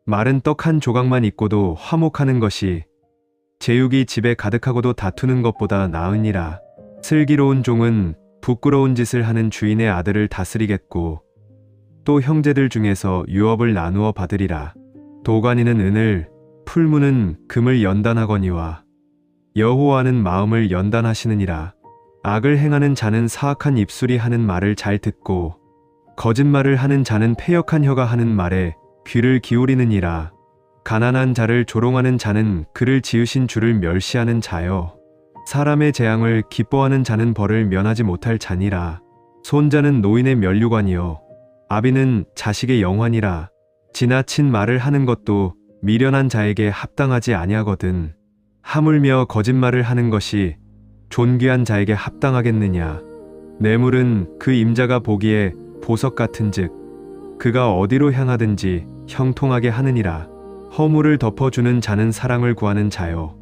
마른 떡 한 조각만 있고도 화목하는 것이 제육이 집에 가득하고도 다투는 것보다 나으니라. 슬기로운 종은 부끄러운 짓을 하는 주인의 아들을 다스리겠고 또 형제들 중에서 유업을 나누어 받으리라. 도가니는 은을, 풀무는 금을 연단하거니와 여호와는 마음을 연단하시느니라. 악을 행하는 자는 사악한 입술이 하는 말을 잘 듣고 거짓말을 하는 자는 패역한 혀가 하는 말에 귀를 기울이느니라. 가난한 자를 조롱하는 자는 그를 지으신 주를 멸시하는 자여. 사람의 재앙을 기뻐하는 자는 벌을 면하지 못할 자니라. 손자는 노인의 면류관이요 아비는 자식의 영환이라. 지나친 말을 하는 것도 미련한 자에게 합당하지 아니하거든. 하물며 거짓말을 하는 것이 존귀한 자에게 합당하겠느냐. 뇌물은 그 임자가 보기에 보석 같은즉 그가 어디로 향하든지 형통하게 하느니라. 허물을 덮어주는 자는 사랑을 구하는 자요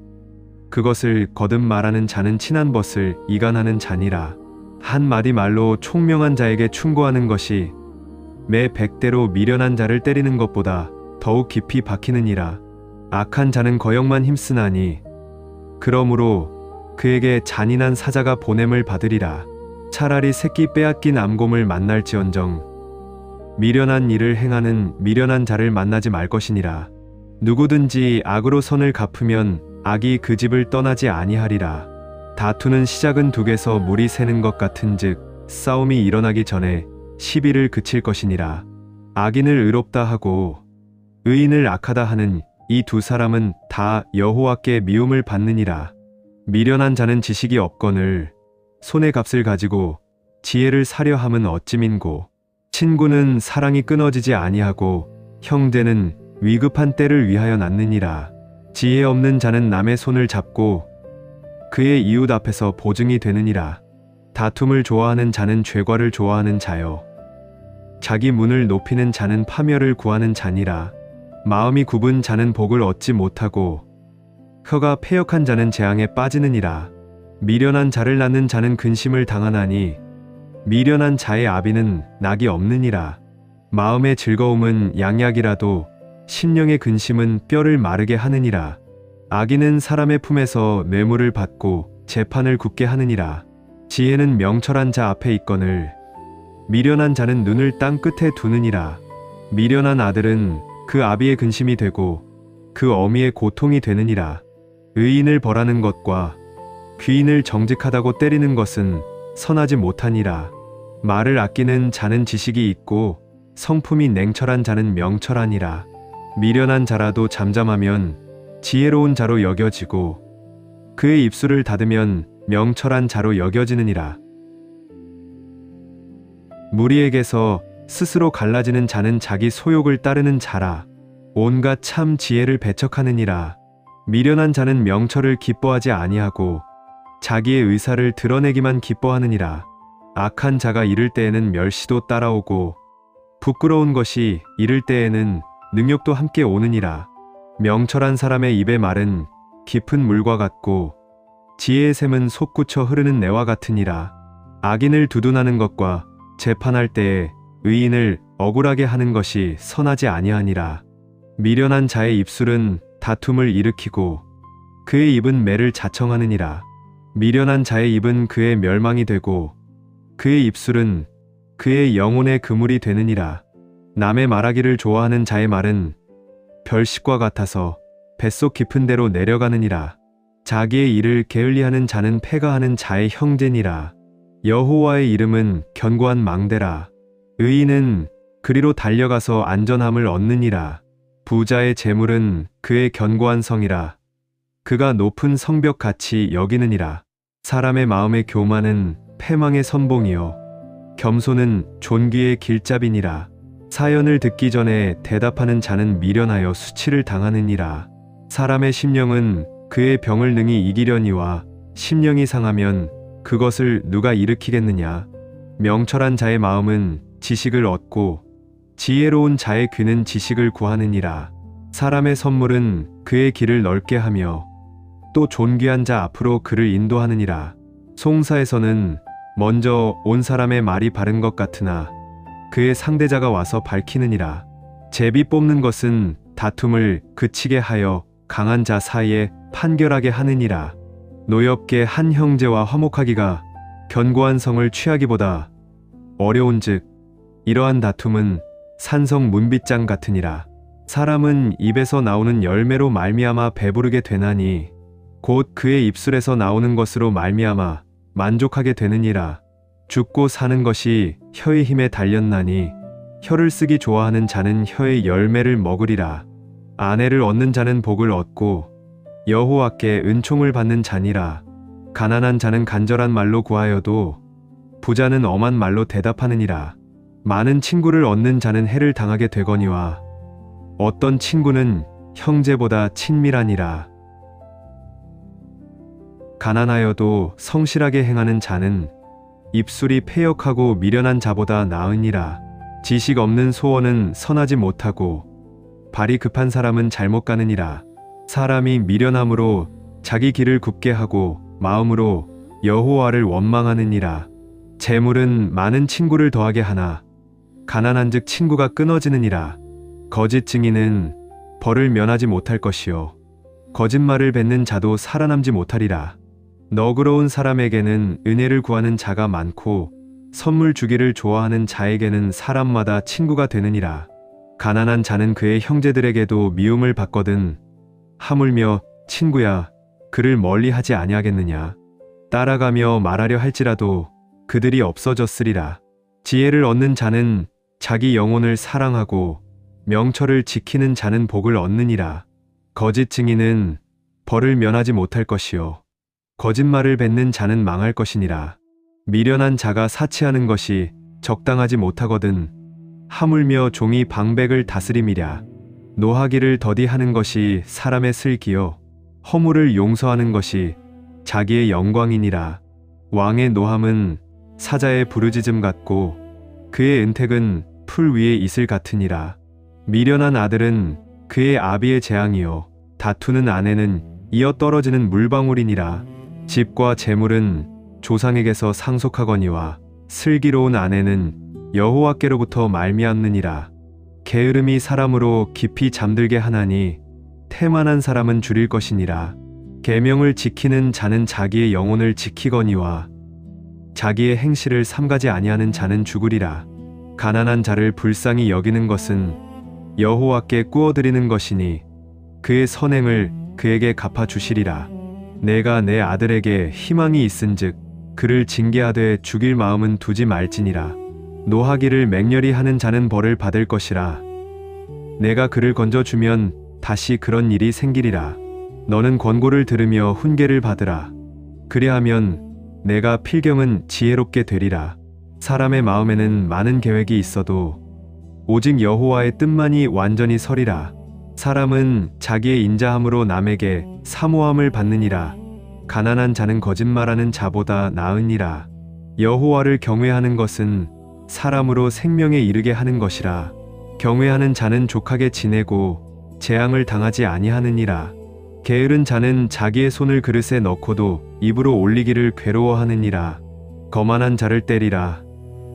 그것을 거듭 말하는 자는 친한 벗을 이간하는 자니라. 한마디 말로 총명한 자에게 충고하는 것이 매 100대로 미련한 자를 때리는 것보다 더욱 깊이 박히느니라. 악한 자는 거역만 힘쓰나니 그러므로 그에게 잔인한 사자가 보냄을 받으리라. 차라리 새끼 빼앗긴 암곰을 만날지언정 미련한 일을 행하는 미련한 자를 만나지 말 것이니라. 누구든지 악으로 선을 갚으면 악이 그 집을 떠나지 아니하리라. 다투는 시작은 둑에서 물이 새는 것 같은즉 싸움이 일어나기 전에 시비를 그칠 것이니라. 악인을 의롭다 하고 의인을 악하다 하는 이 두 사람은 다 여호와께 미움을 받느니라. 미련한 자는 지식이 없거늘 손의 값을 가지고 지혜를 사려 함은 어찌민고. 친구는 사랑이 끊어지지 아니하고 형제는 위급한 때를 위하여 낳느니라. 지혜 없는 자는 남의 손을 잡고 그의 이웃 앞에서 보증이 되느니라. 다툼을 좋아하는 자는 죄과를 좋아하는 자요 자기 문을 높이는 자는 파멸을 구하는 자니라. 마음이 굽은 자는 복을 얻지 못하고 혀가 패역한 자는 재앙에 빠지느니라. 미련한 자를 낳는 자는 근심을 당하나니 미련한 자의 아비는 낙이 없느니라. 마음의 즐거움은 양약이라도 심령의 근심은 뼈를 마르게 하느니라. 악인은 사람의 품에서 뇌물을 받고 재판을 굽게 하느니라. 지혜는 명철한 자 앞에 있거늘 미련한 자는 눈을 땅 끝에 두느니라. 미련한 아들은 그 아비의 근심이 되고 그 어미의 고통이 되느니라. 의인을 벌하는 것과 귀인을 정직하다고 때리는 것은 선하지 못하니라. 말을 아끼는 자는 지식이 있고 성품이 냉철한 자는 명철하니라. 미련한 자라도 잠잠하면 지혜로운 자로 여겨지고 그의 입술을 닫으면 명철한 자로 여겨지느니라. 무리에게서 스스로 갈라지는 자는 자기 소욕을 따르는 자라. 온갖 참 지혜를 배척하느니라. 미련한 자는 명철을 기뻐하지 아니하고 자기의 의사를 드러내기만 기뻐하느니라. 악한 자가 이를 때에는 멸시도 따라오고 부끄러운 것이 이를 때에는 능욕도 함께 오느니라. 명철한 사람의 입의 말은 깊은 물과 같고 지혜의 샘은 솟구쳐 흐르는 내와 같으니라. 악인을 두둔하는 것과 재판할 때에 의인을 억울하게 하는 것이 선하지 아니하니라. 미련한 자의 입술은 다툼을 일으키고 그의 입은 매를 자청하느니라. 미련한 자의 입은 그의 멸망이 되고 그의 입술은 그의 영혼의 그물이 되느니라. 남의 말하기를 좋아하는 자의 말은 별식과 같아서 뱃속 깊은 데로 내려가느니라. 자기의 일을 게을리하는 자는 패가하는 자의 형제니라. 여호와의 이름은 견고한 망대라. 의인은 그리로 달려가서 안전함을 얻느니라. 부자의 재물은 그의 견고한 성이라. 그가 높은 성벽같이 여기느니라. 사람의 마음의 교만은 패망의 선봉이요 겸손은 존귀의 길잡이니라. 사연을 듣기 전에 대답하는 자는 미련하여 수치를 당하느니라. 사람의 심령은 그의 병을 능히 이기려니와 심령이 상하면 그것을 누가 일으키겠느냐. 명철한 자의 마음은 지식을 얻고 지혜로운 자의 귀는 지식을 구하느니라. 사람의 선물은 그의 길을 넓게 하며 또 존귀한 자 앞으로 그를 인도하느니라. 송사에서는 먼저 온 사람의 말이 바른 것 같으나 그의 상대자가 와서 밝히느니라. 제비 뽑는 것은 다툼을 그치게 하여 강한 자 사이에 판결하게 하느니라. 노엽게 한 형제와 화목하기가 견고한 성을 취하기보다 어려운즉 이러한 다툼은 산성 문빗장 같으니라. 사람은 입에서 나오는 열매로 말미암아 배부르게 되나니 곧 그의 입술에서 나오는 것으로 말미암아 만족하게 되느니라. 죽고 사는 것이 혀의 힘에 달렸나니 혀를 쓰기 좋아하는 자는 혀의 열매를 먹으리라. 아내를 얻는 자는 복을 얻고 여호와께 은총을 받는 자니라. 가난한 자는 간절한 말로 구하여도 부자는 엄한 말로 대답하느니라. 많은 친구를 얻는 자는 해를 당하게 되거니와 어떤 친구는 형제보다 친밀하니라. 가난하여도 성실하게 행하는 자는 입술이 패역하고 미련한 자보다 나으니라. 지식 없는 소원은 선하지 못하고 발이 급한 사람은 잘못 가느니라. 사람이 미련함으로 자기 길을 굽게 하고 마음으로 여호와를 원망하느니라. 재물은 많은 친구를 더하게 하나 가난한즉 친구가 끊어지느니라. 거짓 증인은 벌을 면하지 못할 것이요 거짓말을 뱉는 자도 살아남지 못하리라. 너그러운 사람에게는 은혜를 구하는 자가 많고 선물 주기를 좋아하는 자에게는 사람마다 친구가 되느니라. 가난한 자는 그의 형제들에게도 미움을 받거든 하물며 친구야 그를 멀리하지 아니하겠느냐. 따라가며 말하려 할지라도 그들이 없어졌으리라. 지혜를 얻는 자는 자기 영혼을 사랑하고 명철을 지키는 자는 복을 얻느니라. 거짓 증인은 벌을 면하지 못할 것이요 거짓말을 뱉는 자는 망할 것이니라. 미련한 자가 사치하는 것이 적당하지 못하거든 하물며 종이 방백을 다스림이랴. 노하기를 더디하는 것이 사람의 슬기요 허물을 용서하는 것이 자기의 영광이니라. 왕의 노함은 사자의 부르짖음 같고 그의 은택은 풀 위의 이슬 같으니라. 미련한 아들은 그의 아비의 재앙이요 다투는 아내는 이어 떨어지는 물방울이니라. 집과 재물은 조상에게서 상속하거니와 슬기로운 아내는 여호와께로부터 말미암느니라. 게으름이 사람으로 깊이 잠들게 하나니 태만한 사람은 줄일 것이니라. 계명을 지키는 자는 자기의 영혼을 지키거니와 자기의 행실을 삼가지 아니하는 자는 죽으리라. 가난한 자를 불쌍히 여기는 것은 여호와께 꾸어드리는 것이니 그의 선행을 그에게 갚아주시리라. 내가 내 아들에게 희망이 있은즉 그를 징계하되 죽일 마음은 두지 말지니라. 노하기를 맹렬히 하는 자는 벌을 받을 것이라. 내가 그를 건져주면 다시 그런 일이 생기리라. 너는 권고를 들으며 훈계를 받으라. 그리하면 내가 필경은 지혜롭게 되리라. 사람의 마음에는 많은 계획이 있어도 오직 여호와의 뜻만이 완전히 서리라. 사람은 자기의 인자함으로 남에게 사모함을 받느니라. 가난한 자는 거짓말하는 자보다 나으니라. 여호와를 경외하는 것은 사람으로 생명에 이르게 하는 것이라. 경외하는 자는 족하게 지내고 재앙을 당하지 아니하느니라. 게으른 자는 자기의 손을 그릇에 넣고도 입으로 올리기를 괴로워하느니라. 거만한 자를 때리라.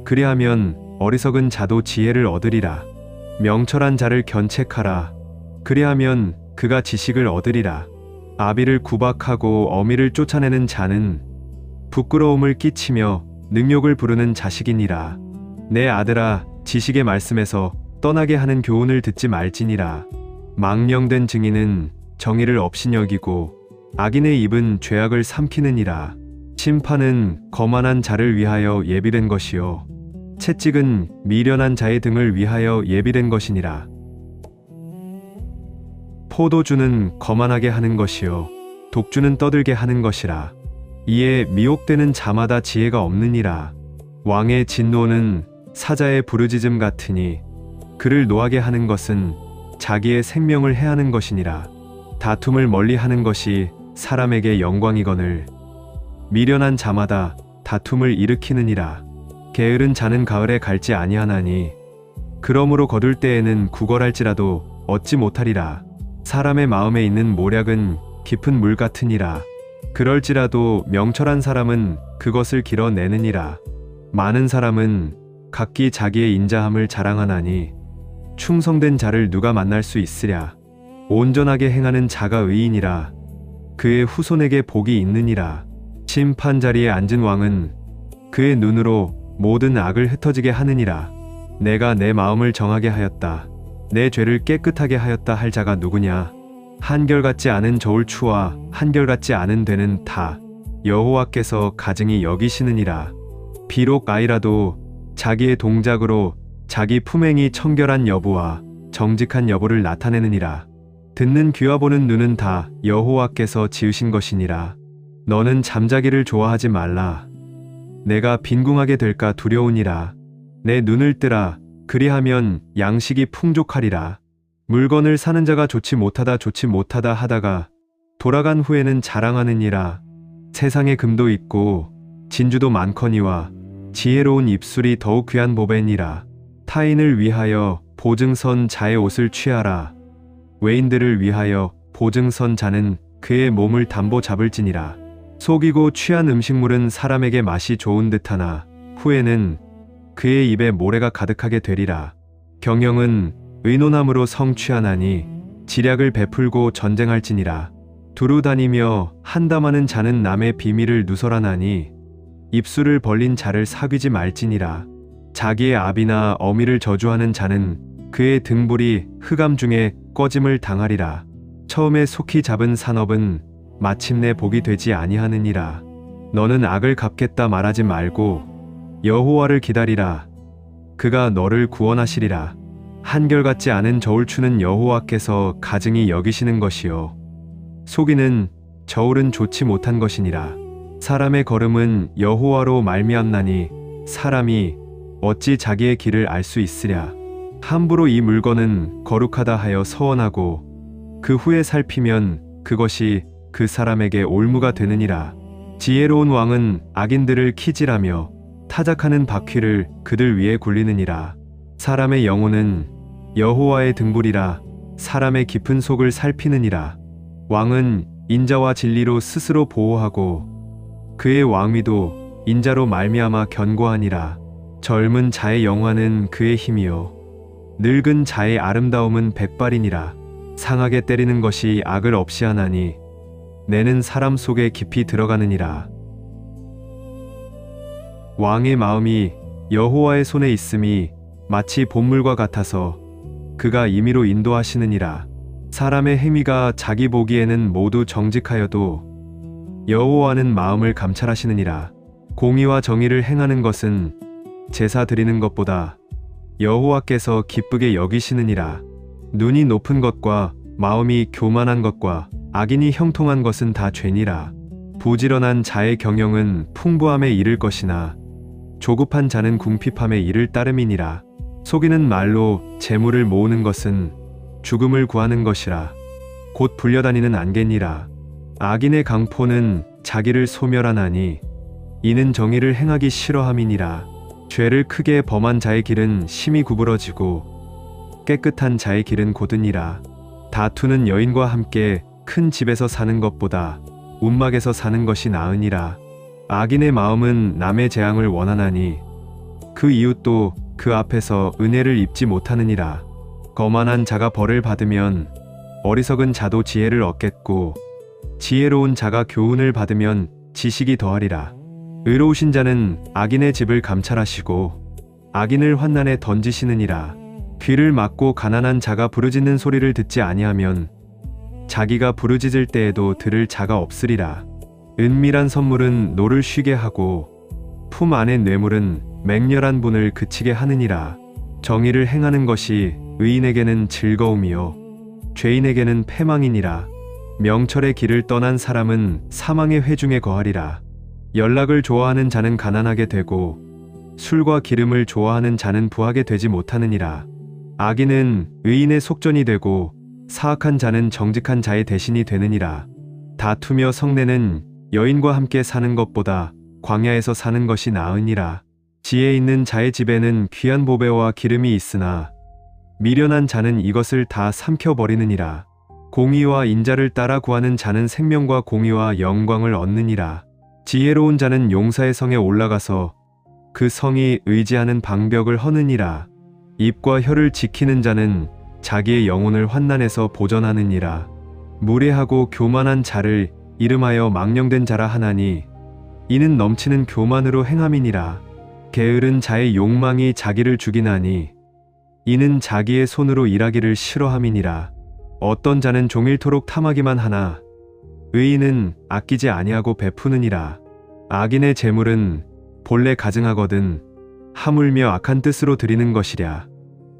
그리하면 어리석은 자도 지혜를 얻으리라. 명철한 자를 견책하라. 그리하면 그가 지식을 얻으리라. 아비를 구박하고 어미를 쫓아내는 자는 부끄러움을 끼치며 능욕을 부르는 자식이니라. 내 아들아, 지식의 말씀에서 떠나게 하는 교훈을 듣지 말지니라. 망령된 증인은 정의를 업신여기고 악인의 입은 죄악을 삼키느니라. 심판은 거만한 자를 위하여 예비된 것이요 채찍은 미련한 자의 등을 위하여 예비된 것이니라. 포도주는 거만하게 하는 것이요 독주는 떠들게 하는 것이라. 이에 미혹되는 자마다 지혜가 없느니라. 왕의 진노는 사자의 부르짖음 같으니 그를 노하게 하는 것은 자기의 생명을 해하는 것이니라. 다툼을 멀리하는 것이 사람에게 영광이거늘 미련한 자마다 다툼을 일으키느니라. 게으른 자는 가을에 갈지 아니하나니 그러므로 거둘 때에는 구걸할지라도 얻지 못하리라. 사람의 마음에 있는 모략은 깊은 물 같으니라. 그럴지라도 명철한 사람은 그것을 길어내느니라. 많은 사람은 각기 자기의 인자함을 자랑하나니 충성된 자를 누가 만날 수 있으랴. 온전하게 행하는 자가 의인이라. 그의 후손에게 복이 있느니라. 심판 자리에 앉은 왕은 그의 눈으로 모든 악을 흩어지게 하느니라. 내가 내 마음을 정하게 하였다. 내 죄를 깨끗하게 하였다 할 자가 누구냐? 한결같지 않은 저울추와 한결같지 않은 되는 다 여호와께서 가증히 여기시느니라. 비록 아이라도 자기의 동작으로 자기 품행이 청결한 여부와 정직한 여부를 나타내느니라. 듣는 귀와 보는 눈은 다 여호와께서 지으신 것이니라. 너는 잠자기를 좋아하지 말라. 내가 빈궁하게 될까 두려우니라. 내 눈을 뜨라. 그리하면 양식이 풍족하리라. 물건을 사는 자가 좋지 못하다 하다가 돌아간 후에는 자랑하느니라. 세상에 금도 있고 진주도 많거니와 지혜로운 입술이 더욱 귀한 보배니라. 타인을 위하여 보증선 자의 옷을 취하라. 외인들을 위하여 보증선 자는 그의 몸을 담보 잡을지니라. 속이고 취한 음식물은 사람에게 맛이 좋은 듯하나 후에는 그의 입에 모래가 가득하게 되리라. 경영은 의논함으로 성취하나니 지략을 베풀고 전쟁할지니라. 두루 다니며 한담하는 자는 남의 비밀을 누설하나니 입술을 벌린 자를 사귀지 말지니라. 자기의 아비나 어미를 저주하는 자는 그의 등불이 흑암 중에 꺼짐을 당하리라. 처음에 속히 잡은 산업은 마침내 복이 되지 아니하느니라. 너는 악을 갚겠다 말하지 말고 여호와를 기다리라. 그가 너를 구원하시리라. 한결같지 않은 저울추는 여호와께서 가증히 여기시는 것이요 속이는 저울은 좋지 못한 것이니라. 사람의 걸음은 여호와로 말미암나니 사람이 어찌 자기의 길을 알 수 있으랴. 함부로 이 물건은 거룩하다 하여 서원하고 그 후에 살피면 그것이 그 사람에게 올무가 되느니라. 지혜로운 왕은 악인들을 키질하며 타작하는 바퀴를 그들 위에 굴리느니라. 사람의 영혼은 여호와의 등불이라. 사람의 깊은 속을 살피느니라. 왕은 인자와 진리로 스스로 보호하고 그의 왕위도 인자로 말미암아 견고하니라. 젊은 자의 영화는 그의 힘이요 늙은 자의 아름다움은 백발이니라. 상하게 때리는 것이 악을 없이 하나니 내는 사람 속에 깊이 들어가느니라. 왕의 마음이 여호와의 손에 있음이 마치 봇물과 같아서 그가 임의로 인도하시느니라. 사람의 행위가 자기 보기에는 모두 정직하여도 여호와는 마음을 감찰하시느니라. 공의와 정의를 행하는 것은 제사 드리는 것보다 여호와께서 기쁘게 여기시느니라. 눈이 높은 것과 마음이 교만한 것과 악인이 형통한 것은 다 죄니라. 부지런한 자의 경영은 풍부함에 이를 것이나 조급한 자는 궁핍함에 이를 따름이니라. 속이는 말로 재물을 모으는 것은 죽음을 구하는 것이라. 곧 불려다니는 안개니라. 악인의 강포는 자기를 소멸하나니 이는 정의를 행하기 싫어함이니라. 죄를 크게 범한 자의 길은 심히 구부러지고 깨끗한 자의 길은 고드니라. 다투는 여인과 함께 큰 집에서 사는 것보다 움막에서 사는 것이 나으니라. 악인의 마음은 남의 재앙을 원하나니 그 이웃도 그 앞에서 은혜를 입지 못하느니라. 거만한 자가 벌을 받으면 어리석은 자도 지혜를 얻겠고 지혜로운 자가 교훈을 받으면 지식이 더하리라. 의로우신 자는 악인의 집을 감찰하시고 악인을 환난에 던지시느니라. 귀를 막고 가난한 자가 부르짖는 소리를 듣지 아니하면 자기가 부르짖을 때에도 들을 자가 없으리라. 은밀한 선물은 노를 쉬게 하고 품 안의 뇌물은 맹렬한 분을 그치게 하느니라. 정의를 행하는 것이 의인에게는 즐거움이요 죄인에게는 패망이니라. 명철의 길을 떠난 사람은 사망의 회중에 거하리라. 연락을 좋아하는 자는 가난하게 되고 술과 기름을 좋아하는 자는 부하게 되지 못하느니라. 악인은 의인의 속전이 되고 사악한 자는 정직한 자의 대신이 되느니라. 다투며 성내는 여인과 함께 사는 것보다 광야에서 사는 것이 나으니라. 지혜 있는 자의 집에는 귀한 보배와 기름이 있으나 미련한 자는 이것을 다 삼켜버리느니라. 공의와 인자를 따라 구하는 자는 생명과 공의와 영광을 얻느니라. 지혜로운 자는 용사의 성에 올라가서 그 성이 의지하는 방벽을 허느니라. 입과 혀를 지키는 자는 자기의 영혼을 환난에서 보전하느니라. 무례하고 교만한 자를 이름하여 망령된 자라 하나니 이는 넘치는 교만으로 행함이니라. 게으른 자의 욕망이 자기를 죽이나니 이는 자기의 손으로 일하기를 싫어함이니라. 어떤 자는 종일토록 탐하기만 하나 의인은 아끼지 아니하고 베푸느니라. 악인의 재물은 본래 가증하거든 하물며 악한 뜻으로 드리는 것이랴.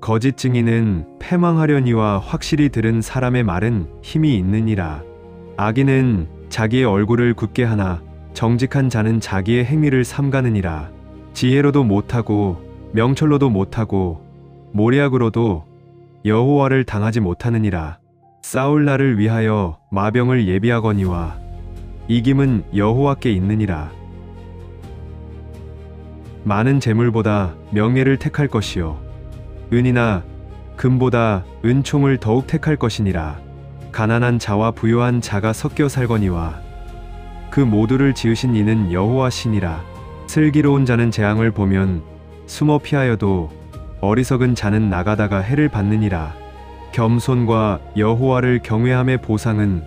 거짓 증인은 패망하려니와 확실히 들은 사람의 말은 힘이 있느니라. 악인은 자기의 얼굴을 굳게 하나 정직한 자는 자기의 행위를 삼가느니라. 지혜로도 못하고 명철로도 못하고 모략으로도 여호와를 당하지 못하느니라. 싸울 날을 위하여 마병을 예비하거니와 이김은 여호와께 있느니라. 많은 재물보다 명예를 택할 것이요 은이나 금보다 은총을 더욱 택할 것이니라. 가난한 자와 부유한 자가 섞여 살거니와 그 모두를 지으신 이는 여호와시니라. 슬기로운 자는 재앙을 보면 숨어 피하여도 어리석은 자는 나가다가 해를 받느니라. 겸손과 여호와를 경외함의 보상은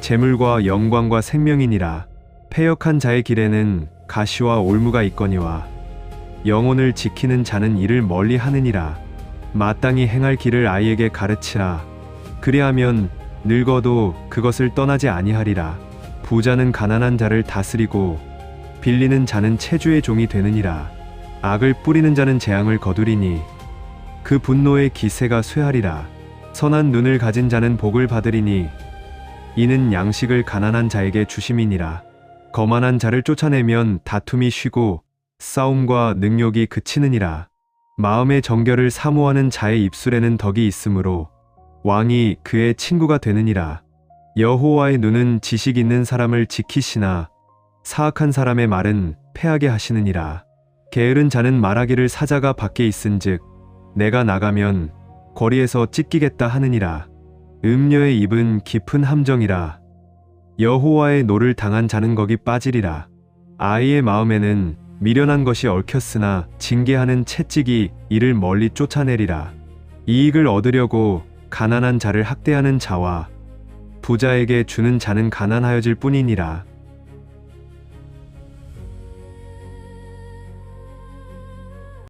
재물과 영광과 생명이니라. 패역한 자의 길에는 가시와 올무가 있거니와 영혼을 지키는 자는 이를 멀리 하느니라. 마땅히 행할 길을 아이에게 가르치라. 그리하면 늙어도 그것을 떠나지 아니하리라. 부자는 가난한 자를 다스리고 빌리는 자는 체주의 종이 되느니라. 악을 뿌리는 자는 재앙을 거두리니 그 분노의 기세가 쇠하리라. 선한 눈을 가진 자는 복을 받으리니 이는 양식을 가난한 자에게 주심이니라. 거만한 자를 쫓아내면 다툼이 쉬고 싸움과 능욕이 그치느니라. 마음의 정결을 사모하는 자의 입술에는 덕이 있으므로 왕이 그의 친구가 되느니라. 여호와의 눈은 지식 있는 사람을 지키시나 사악한 사람의 말은 패하게 하시느니라. 게으른 자는 말하기를 사자가 밖에 있은즉 내가 나가면 거리에서 찢기겠다 하느니라. 음녀의 입은 깊은 함정이라. 여호와의 노를 당한 자는 거기 빠지리라. 아이의 마음에는 미련한 것이 얽혔으나 징계하는 채찍이 이를 멀리 쫓아내리라. 이익을 얻으려고 가난한 자를 학대하는 자와 부자에게 주는 자는 가난하여질 뿐이니라.